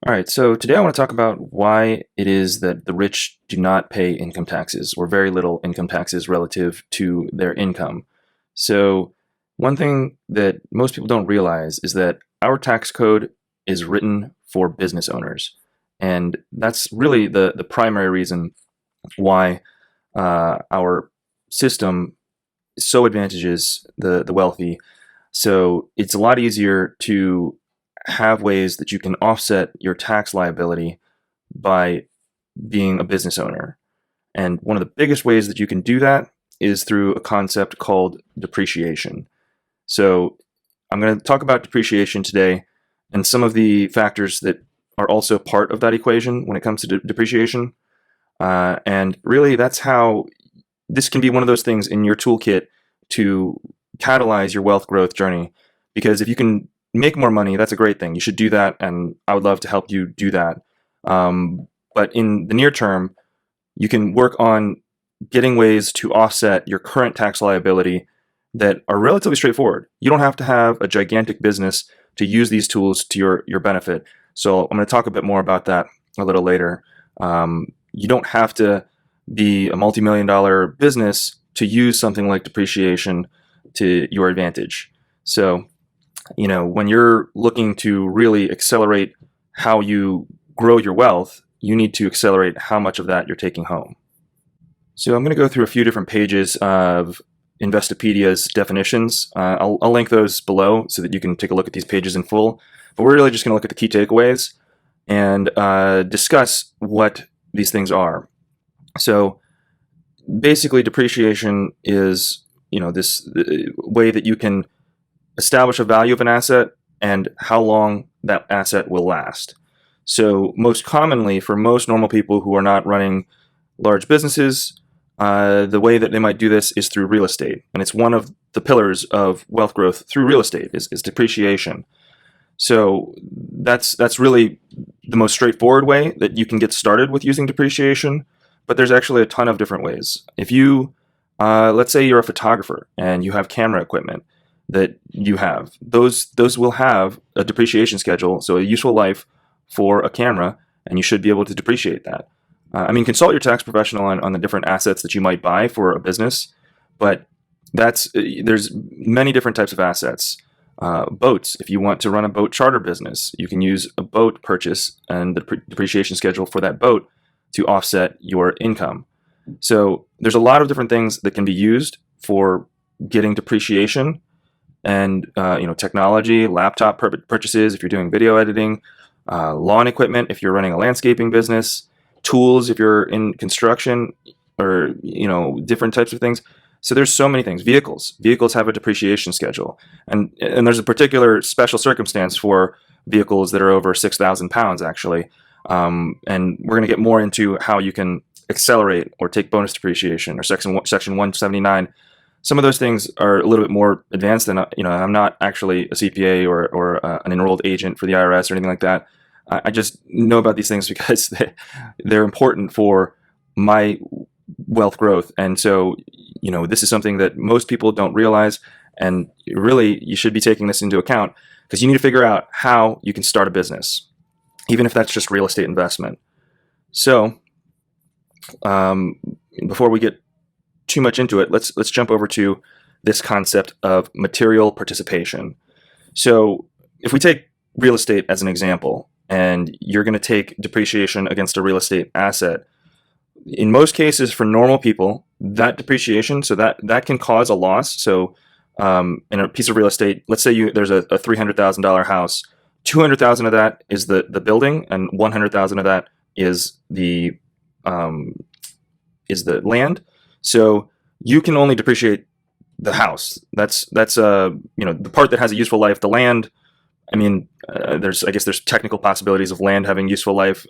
All right, so today I want to talk about why it is that the rich do not pay income taxes or very little income taxes relative to their income. So, one thing that most people don't realize is that our tax code is written for business owners. And that's really the primary reason why our system so advantages the wealthy. So, it's a lot easier to have ways that you can offset your tax liability by being a business owner. And one of the biggest ways that you can do that is through a concept called depreciation. So I'm going to talk about depreciation today and some of the factors that are also part of that equation when it comes to depreciation. And really, that's how this can be one of those things in your toolkit to catalyze your wealth growth journey. Because if you can make more money, that's a great thing. You should do that, and I would love to help you do that. But in the near term, you can work on getting ways to offset your current tax liability that are relatively straightforward. You don't have to have a gigantic business to use these tools to your benefit. So I'm going to talk a bit more about that a little later. You don't have to be a multi-million dollar business to use something like depreciation to your advantage. So, when you're looking to really accelerate how you grow your wealth, you need to accelerate how much of that you're taking home. So I'm going to go through a few different pages of Investopedia's definitions. I'll link those below so that you can take a look at these pages in full. But we're really just going to look at the key takeaways and discuss what these things are. So basically, depreciation is this way that you can establish a value of an asset and how long that asset will last. So most commonly, for most normal people who are not running large businesses, the way that they might do this is through real estate. And it's one of the pillars of wealth growth through real estate is depreciation. So that's really the most straightforward way that you can get started with using depreciation. But there's actually a ton of different ways. If you, let's say you're a photographer and you have camera equipment that you have, those will have a depreciation schedule, so a useful life for a camera, and you should be able to depreciate that. Consult your tax professional on the different assets that you might buy for a business, but there's many different types of assets. Boats, if you want to run a boat charter business, you can use a boat purchase and the depreciation schedule for that boat to offset your income. So there's a lot of different things that can be used for getting depreciation, and technology, laptop purchases if you're doing video editing, lawn equipment if you're running a landscaping business, tools if you're in construction, or different types of things. So there's so many things. Vehicles have a depreciation schedule, and there's a particular special circumstance for vehicles that are over 6,000 pounds actually. And we're going to get more into how you can accelerate or take bonus depreciation or section 179. Some of those things are a little bit more advanced than, I'm not actually a CPA or an enrolled agent for the IRS or anything like that. I just know about these things because they're important for my wealth growth. And so, this is something that most people don't realize. And really, you should be taking this into account because you need to figure out how you can start a business, even if that's just real estate investment. So, before we get too much into it, let's jump over to this concept of material participation. So if we take real estate as an example, and you're going to take depreciation against a real estate asset, in most cases for normal people, that depreciation, so that can cause a loss. So in a piece of real estate, let's say there's a $300,000 house, 200,000 of that is the building, and 100,000 of that is the land. So you can only depreciate the house. That's the part that has a useful life. The land, there's technical possibilities of land having useful life.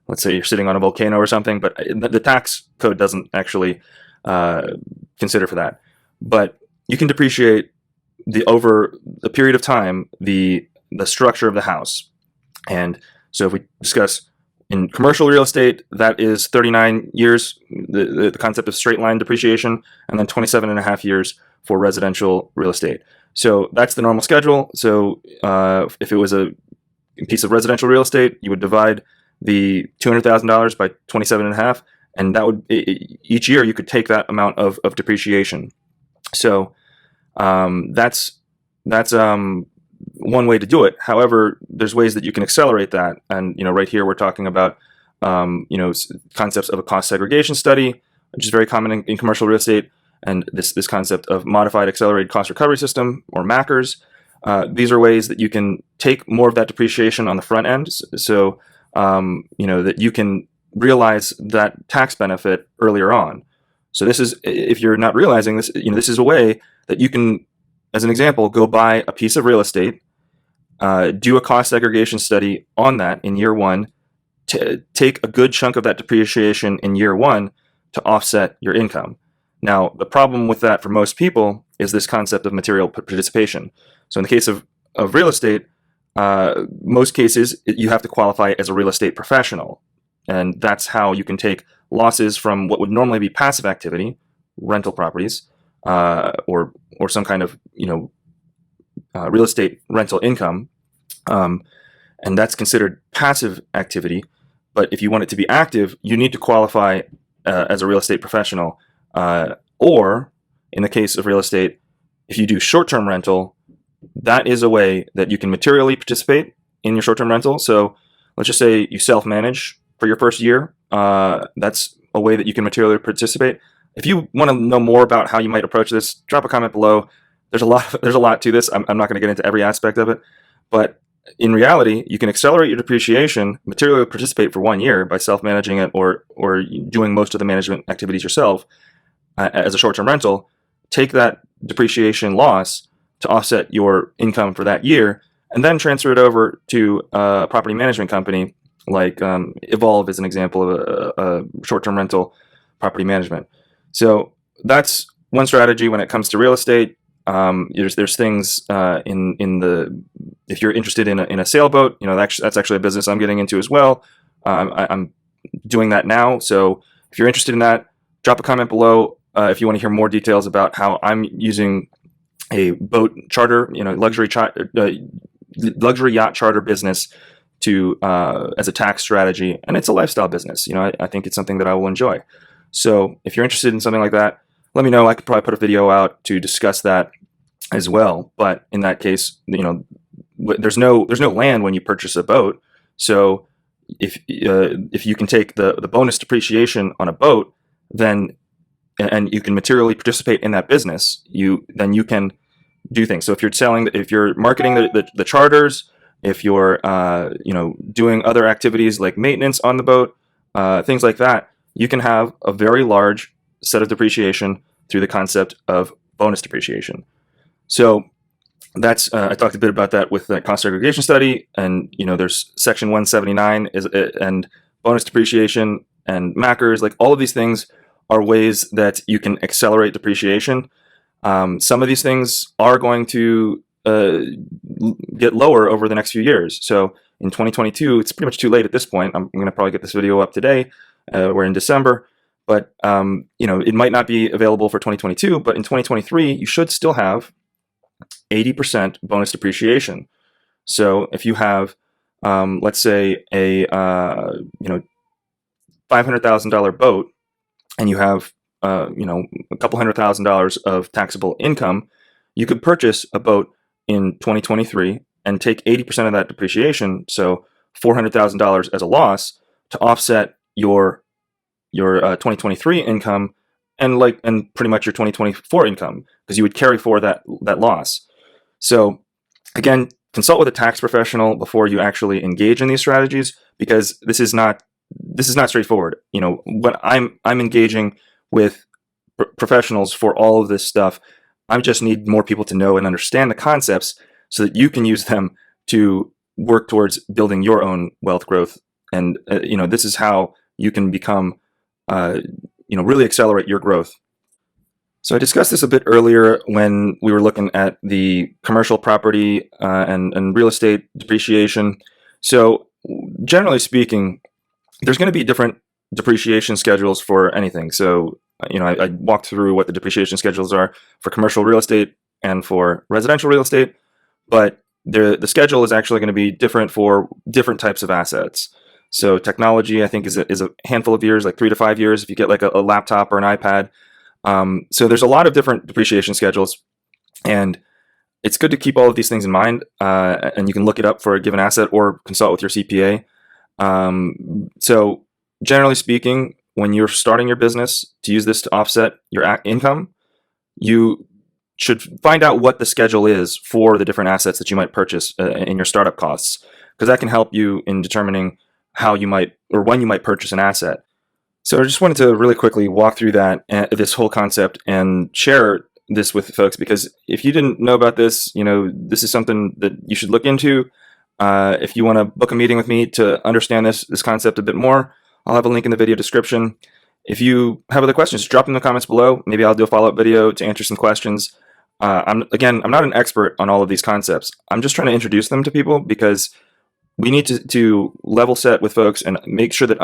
Let's say you're sitting on a volcano or something, but the tax code doesn't actually consider for that. But you can depreciate over a period of time the structure of the house. And so if we discuss in commercial real estate, that is 39 years, the concept of straight line depreciation, and then 27 and a half years for residential real estate. So that's the normal schedule. So if it was a piece of residential real estate, you would divide the $200,000 by 27 and a half, and that would each year you could take that amount of depreciation. So that's one way to do it. However, there's ways that you can accelerate that, and right here we're talking about concepts of a cost segregation study, which is very common in commercial real estate, and this concept of modified accelerated cost recovery system, or MACRS. These are ways that you can take more of that depreciation on the front end, so that you can realize that tax benefit earlier on. So this is, if you're not realizing this, this is a way that you can, as an example, go buy a piece of real estate, do a cost segregation study on that in year one, to take a good chunk of that depreciation in year one to offset your income. Now, the problem with that for most people is this concept of material participation. So in the case of real estate, most cases you have to qualify as a real estate professional. And that's how you can take losses from what would normally be passive activity, rental properties, or some kind of real estate rental income, and that's considered passive activity. But if you want it to be active, you need to qualify as a real estate professional, or in the case of real estate, if you do short-term rental, that is a way that you can materially participate in your short-term rental. So let's just say you self-manage for your first year. That's a way that you can materially participate. If you want to know more about how you might approach this, drop a comment below. There's a lot to this. I'm not going to get into every aspect of it, but in reality, you can accelerate your depreciation, materially participate for 1 year by self-managing it, or doing most of the management activities yourself as a short-term rental. Take that depreciation loss to offset your income for that year, and then transfer it over to a property management company like Evolve is an example of a short-term rental property management. So that's one strategy when it comes to real estate. There's things in the, if you're interested in a sailboat, that's actually a business I'm getting into as well. I'm doing that now. So if you're interested in that, drop a comment below if you want to hear more details about how I'm using a boat charter, luxury yacht charter business to as a tax strategy, and it's a lifestyle business. I think it's something that I will enjoy. So if you're interested in something like that, let me know. I could probably put a video out to discuss that as well. But in that case, there's no land when you purchase a boat. So if you can take the bonus depreciation on a boat, then and you can materially participate in that business, then you can do things. So if you're marketing the charters, if you're doing other activities like maintenance on the boat, things like that, you can have a very large set of depreciation through the concept of bonus depreciation. So that's I talked a bit about that with the cost segregation study, and there's section 179 and bonus depreciation and MACRS. Like, all of these things are ways that you can accelerate depreciation. Some of these things are going to get lower over the next few years. So in 2022, it's pretty much too late at this point. I'm going to probably get this video up today. We're in December, but it might not be available for 2022. But in 2023, you should still have 80% bonus depreciation. So if you have, let's say, a $500,000 boat, and you have a couple $100,000 of taxable income, you could purchase a boat in 2023 and take 80% of that depreciation, so $400,000 as a loss, to offset your 2023 income and pretty much your 2024 income, because you would carry forward that loss. So again, consult with a tax professional before you actually engage in these strategies, because this is not straightforward. When I'm engaging with professionals for all of this stuff, I just need more people to know and understand the concepts so that you can use them to work towards building your own wealth growth. And this is how you can become really accelerate your growth. So I discussed this a bit earlier when we were looking at the commercial property and real estate depreciation. So generally speaking, there's going to be different depreciation schedules for anything. So I walked through what the depreciation schedules are for commercial real estate and for residential real estate. But the schedule is actually going to be different for different types of assets. So technology, I think, is a handful of years, like 3 to 5 years if you get like a laptop or an iPad. So there's a lot of different depreciation schedules, and it's good to keep all of these things in mind. And you can look it up for a given asset or consult with your CPA. So generally speaking, when you're starting your business, to use this to offset your income, you should find out what the schedule is for the different assets that you might purchase in your startup costs, because that can help you in determining how you might or when you might purchase an asset. So I just wanted to really quickly walk through that, this whole concept, and share this with folks, because if you didn't know about this, this is something that you should look into. If you want to book a meeting with me to understand this concept a bit more, I'll have a link in the video description. If you have other questions, drop them in the comments below. Maybe I'll do a follow-up video to answer some questions. I'm not an expert on all of these concepts. I'm just trying to introduce them to people, because we need to level set with folks and make sure that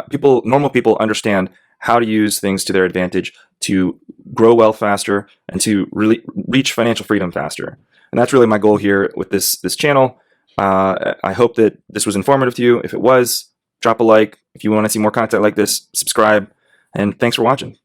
normal people understand how to use things to their advantage to grow wealth faster and to really reach financial freedom faster. And that's really my goal here with this channel. I hope that this was informative to you. If it was, drop a like. If you want to see more content like this, subscribe. And thanks for watching.